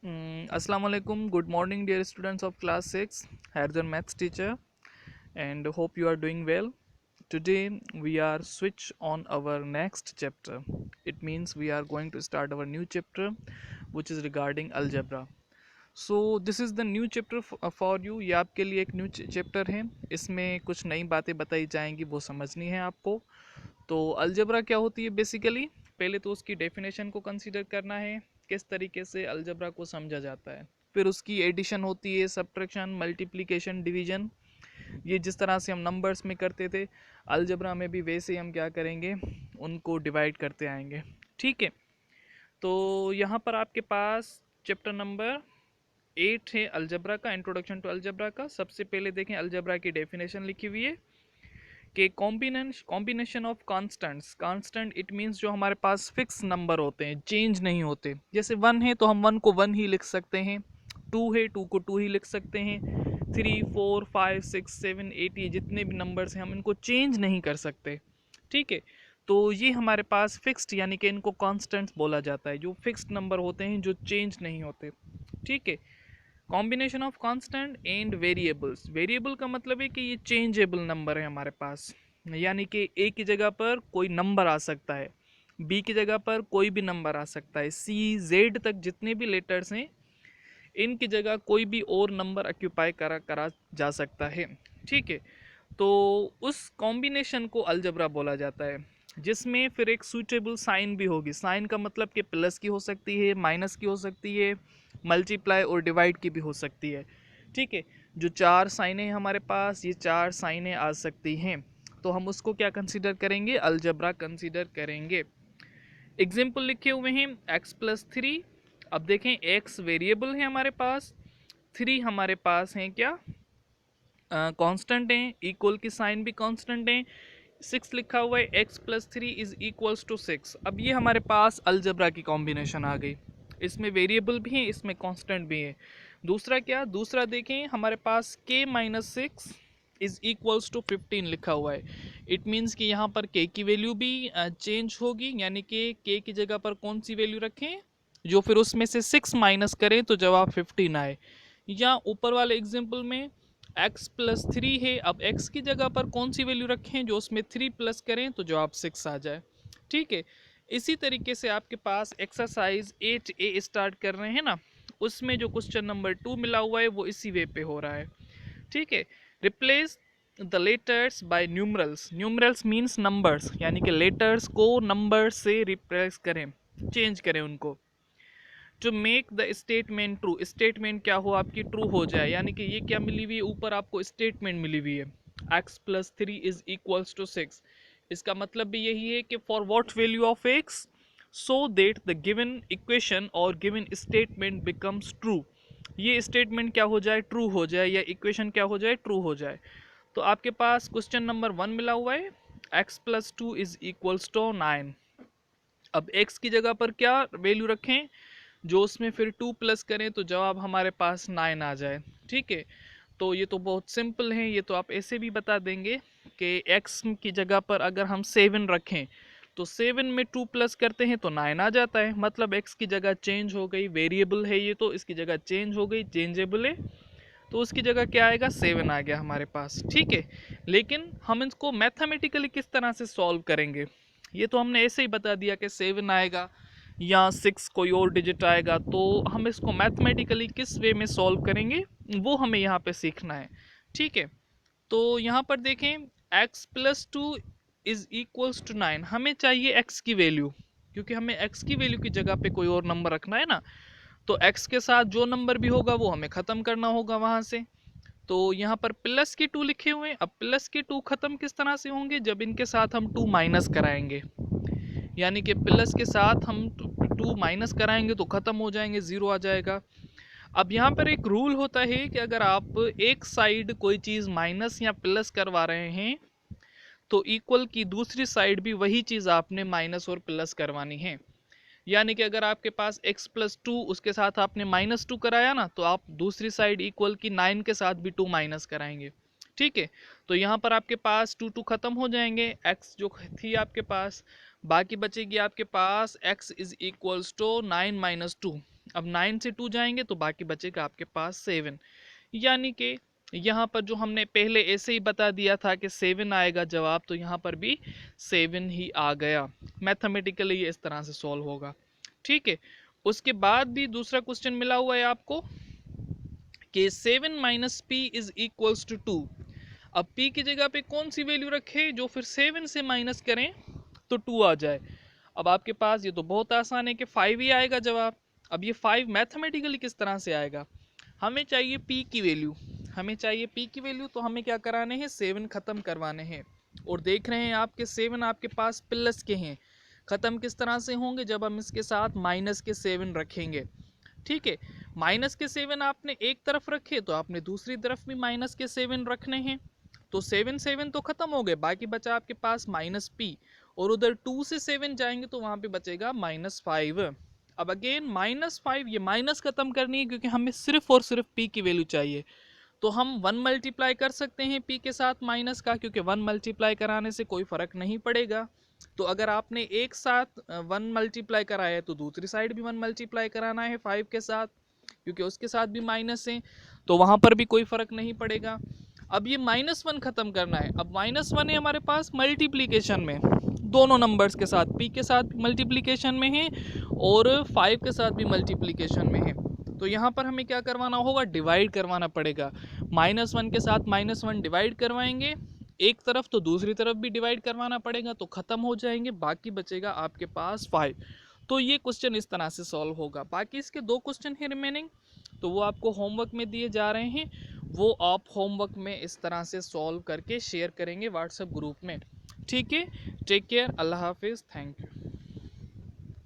Assalamu alaikum. Good morning, dear students of class 6. Here's your maths teacher, and hope you are doing well. Today we are switch on our next chapter. It means we are going to start our new chapter, which is regarding algebra. So this is the new chapter for you. ये आपके लिए एक new chapter है. इसमें कुछ नई बातें बताई जाएंगी, वो समझनी है आपको. तो अलजबरा क्या होती है बेसिकली, पहले तो उसकी डेफिनेशन को कंसीडर करना है, किस तरीके से अलजबरा को समझा जाता है. फिर उसकी एडिशन होती है, सब्ट्रैक्शन, मल्टीप्लिकेशन, डिवीजन. ये जिस तरह से हम नंबर्स में करते थे, अलजबरा में भी वैसे ही हम क्या करेंगे, उनको डिवाइड करते आएंगे. ठीक है. तो यहाँ पर आपके पास चैप्टर नंबर 8 है अलजबरा का, इंट्रोडक्शन टू अलजबरा का. सबसे पहले देखें अलजबरा की डेफिनेशन लिखी हुई है कि combination of constants. Constant it means जो हमारे पास फिक्स नंबर होते हैं, चेंज नहीं होते. जैसे 1 है तो हम 1 को 1 ही लिख सकते हैं, 2 है 2 को 2 ही लिख सकते हैं, 3 4 5 6 7 8 ये जितने भी नंबर्स हैं हम इनको चेंज नहीं कर सकते. ठीक है. तो ये हमारे पास फिक्स्ड, यानी कि इनको कांस्टेंट्स बोला जाता है, जो फिक्स्ड नंबर होते हैं जो चेंज नहीं होते. ठीक है. Combination of constant and variables. Variable का मतलब है कि ये चेंजेबल नंबर है हमारे पास, यानी कि ए की जगह पर कोई नंबर आ सकता है, बी की जगह पर कोई भी नंबर आ सकता है, सी जेड तक जितने भी लेटर्स हैं इनकी जगह कोई भी और नंबर ऑक्यूपाई करा करा जा सकता है. ठीक है. तो उस कॉम्बिनेशन को अलजबरा बोला जाता है, जिसमें फिर एक सूटेबल साइन भी होगी. साइन का मतलब कि प्लस की हो सकती है, माइनस की हो सकती है, मल्टीप्लाई और डिवाइड की भी हो सकती है. ठीक है. जो चार साइनें हैं हमारे पास, ये चार साइनें आ सकती हैं, तो हम उसको क्या कंसीडर करेंगे, अलजबरा कंसीडर करेंगे. एग्जाम्पल लिखे हुए हैं x+3. अब देखें x वेरिएबल है हमारे पास, 3 हमारे पास हैं क्या, कांस्टेंट हैं, इक्वल की साइन भी कांस्टेंट हैं, 6 लिखा हुआ है, x+3 इज इक्वल्स टू 6. अब ये हमारे पास अलजबरा की कॉम्बिनेशन आ गई. इसमें वेरिएबल भी हैं, इसमें कांस्टेंट भी है. दूसरा क्या, दूसरा देखें हमारे पास k-6 इज इक्वल्स टू 15 लिखा हुआ है. इट मीन्स कि यहाँ पर k की वैल्यू भी चेंज होगी, यानी कि k की जगह पर कौन सी वैल्यू रखें, जो फिर उसमें से 6 माइनस करें तो जवाब 15 आए. या ऊपर वाले एग्जाम्पल में x+3 है, अब x की जगह पर कौन सी वैल्यू रखें, जो उसमें 3 प्लस करें तो जवाब 6 आ जाए. ठीक है. इसी तरीके से आपके पास एक्सरसाइज 8A स्टार्ट कर रहे हैं ना, उसमें जो क्वेश्चन नंबर 2 मिला हुआ है वो इसी वे पे हो रहा है. ठीक है. Replace the letters by numerals. Numerals means numbers, यानी कि लेटर्स को नंबर से रिप्लेस करें, चेंज करें उनको. To make the statement true. Statement क्या हो, आपकी ट्रू हो जाए, यानी कि ये क्या मिली हुई है, ऊपर आपको स्टेटमेंट मिली हुई है x+3 इज इक्वल्स टू 6. इसका मतलब भी यही है कि for what value of x so that the given equation और गिवन स्टेटमेंट बिकम्स ट्रू. ये स्टेटमेंट क्या हो जाए, ट्रू हो जाए, या इक्वेशन क्या हो जाए, ट्रू हो जाए. तो आपके पास क्वेश्चन नंबर 1 मिला हुआ है, x+2 इज इक्वल्स टू 9. अब x की जगह पर क्या वैल्यू रखें, जो उसमें फिर 2 प्लस करें तो जवाब हमारे पास 9 आ जाए. ठीक है. तो ये तो बहुत सिंपल है, ये तो आप ऐसे भी बता देंगे कि x की जगह पर अगर हम 7 रखें तो 7 में 2 प्लस करते हैं तो 9 आ जाता है. मतलब x की जगह चेंज हो गई, वेरिएबल है ये, तो इसकी जगह चेंज हो गई, चेंजेबल है, तो उसकी जगह क्या आएगा, 7 आ गया हमारे पास. ठीक है. लेकिन हम इसको मैथमेटिकली किस तरह से सॉल्व करेंगे, ये तो हमने ऐसे ही बता दिया कि 7 आएगा या 6 कोई और डिजिट आएगा, तो हम इसको मैथमेटिकली किस वे में सॉल्व करेंगे वो हमें यहाँ पे सीखना है. ठीक है. तो यहाँ पर देखें x+2 इज इक्वल्स टू 9. हमें चाहिए x की वैल्यू, क्योंकि हमें x की वैल्यू की जगह पे कोई और नंबर रखना है ना, तो x के साथ जो नंबर भी होगा वो हमें ख़त्म करना होगा वहाँ से. तो यहाँ पर प्लस के 2 लिखे हुए हैं. अब प्लस के 2 ख़त्म किस तरह से होंगे, जब इनके साथ हम 2 माइनस कराएंगे, यानी कि प्लस के साथ हम 2 माइनस कराएंगे तो ख़त्म हो जाएंगे, ज़ीरो आ जाएगा. अब यहाँ पर एक रूल होता है कि अगर आप एक साइड कोई चीज़ माइनस या प्लस करवा रहे हैं तो इक्वल की दूसरी साइड भी वही चीज़ आपने माइनस और प्लस करवानी है. यानी कि अगर आपके पास x+2 उसके साथ आपने -2 कराया ना, तो आप दूसरी साइड इक्वल की 9 के साथ भी 2 माइनस कराएंगे. ठीक है. तो यहाँ पर आपके पास 2 2 खत्म हो जाएंगे, x जो थी आपके पास, बाकी बचेगी आपके पास x इज इक्वल्स टू 9 - 2. अब 9 से 2 जाएंगे तो बाकी बचेगा आपके पास 7। यानी कि यहाँ पर जो हमने पहले ऐसे ही बता दिया था कि 7 आएगा जवाब, तो यहाँ पर भी 7 ही आ गया। मैथमेटिकली ये इस तरह से सॉल्व होगा। ठीक है, उसके बाद भी दूसरा क्वेश्चन मिला हुआ है आपको कि 7 minus p is equals to 2। अब p की जगह पे कौन सी वैल्यू रखे जो फिर 7 से माइनस करें तो 2 आ जाए। अब आपके पास ये तो बहुत आसान है कि 5 ही आएगा जवाब। अब ये 5 मैथमेटिकली किस तरह से आएगा, हमें चाहिए p की वैल्यू, हमें चाहिए p की वैल्यू, तो हमें क्या कराने हैं, 7 खत्म करवाने हैं। और देख रहे हैं आपके 7 आपके पास प्लस के हैं, खत्म किस तरह से होंगे, जब हम इसके साथ माइनस के 7 रखेंगे। ठीक है, माइनस के 7 आपने एक तरफ रखे तो आपने दूसरी तरफ भी माइनस के 7 रखने हैं। तो 7 7 तो खत्म हो गए, बाकी बचा आपके पास माइनस पी, और उधर 2 से 7 जाएंगे तो वहां पे बचेगा -5। अब अगेन -5, ये माइनस खत्म करनी है क्योंकि हमें सिर्फ और सिर्फ पी की वैल्यू चाहिए। तो हम 1 मल्टीप्लाई कर सकते हैं पी के साथ माइनस का, क्योंकि 1 मल्टीप्लाई कराने से कोई फर्क नहीं पड़ेगा। तो अगर आपने एक साथ 1 मल्टीप्लाई कराया है तो दूसरी साइड भी 1 मल्टीप्लाई कराना है 5 के साथ, क्योंकि उसके साथ भी माइनस है, तो वहां पर भी कोई फर्क नहीं पड़ेगा। अब ये -1 खत्म करना है। अब -1 है हमारे पास मल्टीप्लीकेशन में, दोनों नंबर्स के साथ, p के साथ मल्टीप्लीकेशन में है और 5 के साथ भी मल्टीप्लीकेशन में है। तो यहाँ पर हमें क्या करवाना होगा, डिवाइड करवाना पड़ेगा। -1 के साथ -1 डिवाइड करवाएंगे एक तरफ, तो दूसरी तरफ भी डिवाइड करवाना पड़ेगा, तो खत्म हो जाएंगे, बाकी बचेगा आपके पास 5। तो ये क्वेश्चन इस तरह से सॉल्व होगा। बाकी इसके 2 क्वेश्चन हैं रिमेनिंग, तो वो आपको होमवर्क में दिए जा रहे हैं, वो आप होमवर्क में इस तरह से सॉल्व करके शेयर करेंगे व्हाट्सएप ग्रुप में। ठीक है, टेक केयर, अल्लाह हाफिज़, थैंक यू।